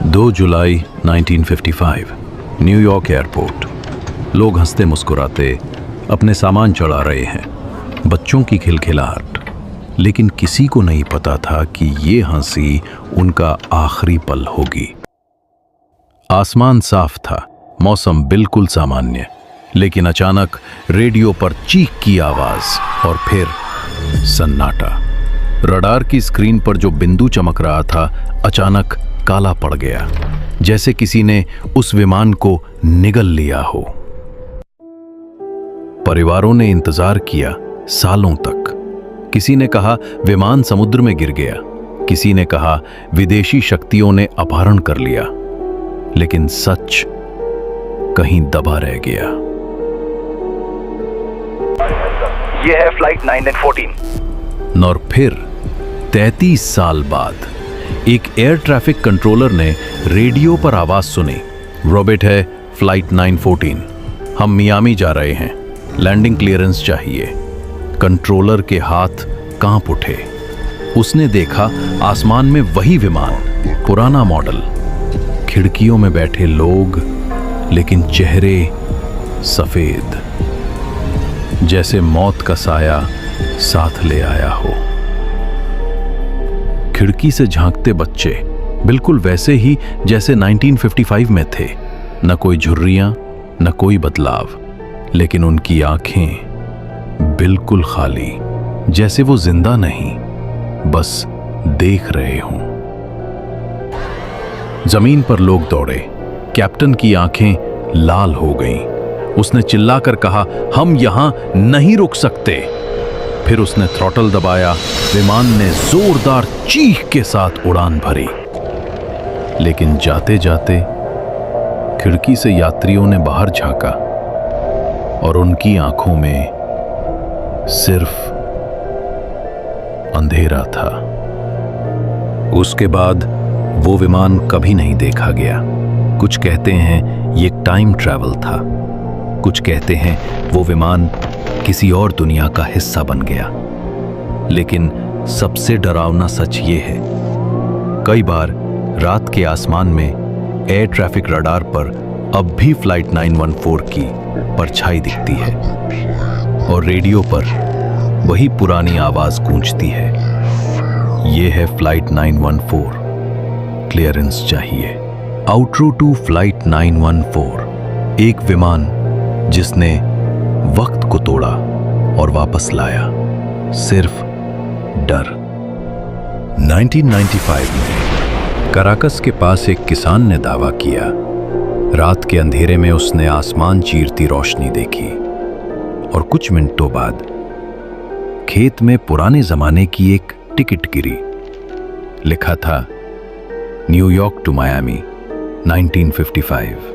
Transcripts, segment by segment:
2 जुलाई 1955 New York airport. लोग हंसते मुस्कुराते अपने सामान चढ़ा रहे हैं, बच्चों की खिलखिलाहट। लेकिन किसी को नहीं पता था कि ये हंसी उनका आखिरी पल होगी। आसमान साफ था, मौसम बिल्कुल सामान्य, लेकिन अचानक रेडियो पर चीख की आवाज और फिर सन्नाटा। रडार की स्क्रीन पर जो बिंदु चमक रहा था अचानक काला पड़ गया, जैसे किसी ने उस विमान को निगल लिया हो। परिवारों ने इंतजार किया सालों तक। किसी ने कहा विमान समुद्र में गिर गया, किसी ने कहा विदेशी शक्तियों ने अपहरण कर लिया, लेकिन सच कहीं दबा रह गया। यह है फ्लाइट 914। और फिर 33 साल बाद एक एयर ट्रैफिक कंट्रोलर ने रेडियो पर आवाज सुनी, रॉबर्ट है फ्लाइट 914, हम मियामी जा रहे हैं, लैंडिंग क्लियरेंस चाहिए। कंट्रोलर के हाथ कांप उठे। उसने देखा आसमान में वही विमान, पुराना मॉडल, खिड़कियों में बैठे लोग, लेकिन चेहरे सफेद, जैसे मौत का साया साथ ले आया हो। खिड़की से झांकते बच्चे बिल्कुल वैसे ही जैसे 1955 में थे, न कोई झुर्रियां न कोई बदलाव, लेकिन उनकी आंखें बिल्कुल खाली, जैसे वो जिंदा नहीं, बस देख रहे हों। जमीन पर लोग दौड़े, कैप्टन की आंखें लाल हो गईं। उसने चिल्लाकर कहा, हम यहां नहीं रुक सकते। फिर उसने थ्रॉटल दबाया, विमान ने जोरदार चीख के साथ उड़ान भरी। लेकिन जाते जाते खिड़की से यात्रियों ने बाहर झांका और उनकी आंखों में सिर्फ अंधेरा था। उसके बाद वो विमान कभी नहीं देखा गया। कुछ कहते हैं ये टाइम ट्रैवल था, कुछ कहते हैं वो विमान किसी और दुनिया का हिस्सा बन गया। लेकिन सबसे डरावना सच ये है, कई बार रात के आसमान में एयर ट्रैफिक रडार पर अब भी फ्लाइट 914 की परछाई दिखती है और रेडियो पर वही पुरानी आवाज गूंजती है, ये है फ्लाइट 914, क्लियरेंस चाहिए। आउटरो टू फ्लाइट 914, एक विमान जिसने वक्त को तोड़ा और वापस लाया, सिर्फ डर। 1995 में कराकस के पास एक किसान ने दावा किया, रात के अंधेरे में उसने आसमान चीरती रोशनी देखी और कुछ मिनटों बाद खेत में पुराने जमाने की एक टिकट गिरी। लिखा था न्यूयॉर्क टू मियामी 1955।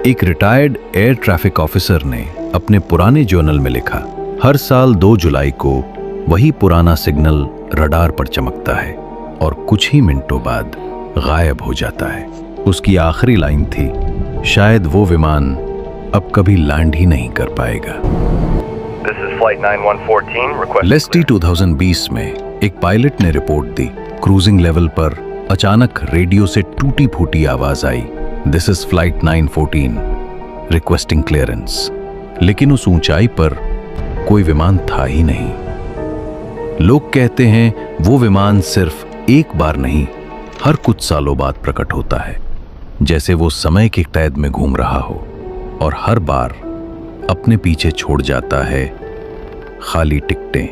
एक रिटायर्ड एयर ट्रैफिक ऑफिसर ने अपने पुराने जर्नल में लिखा, हर साल 2 जुलाई को वही पुराना सिग्नल रडार पर चमकता है और कुछ ही मिनटों बाद गायब हो जाता है। उसकी आखिरी लाइन थी, शायद वो विमान अब कभी लैंड ही नहीं कर पाएगा। लेस्टी 2020 में एक पायलट ने रिपोर्ट दी, क्रूजिंग लेवल पर अचानक रेडियो से टूटी फूटी आवाज आई, this is flight 914 requesting clearance. लेकिन उस ऊंचाई पर कोई विमान था ही नहीं। लोग कहते हैं वो विमान सिर्फ एक बार नहीं, हर कुछ सालों बाद प्रकट होता है, जैसे वो समय के कैद में घूम रहा हो और हर बार अपने पीछे छोड़ जाता है खाली टिकटें,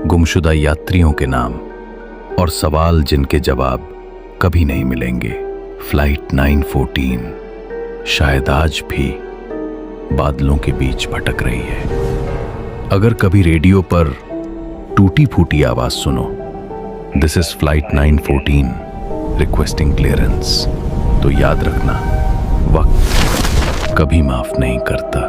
गुमशुदा यात्रियों के नाम और सवाल जिनके जवाब कभी नहीं मिलेंगे। फ्लाइट 914 शायद आज भी बादलों के बीच भटक रही है। अगर कभी रेडियो पर टूटी फूटी आवाज सुनो, this is flight 914 requesting clearance, तो याद रखना, वक्त कभी माफ नहीं करता।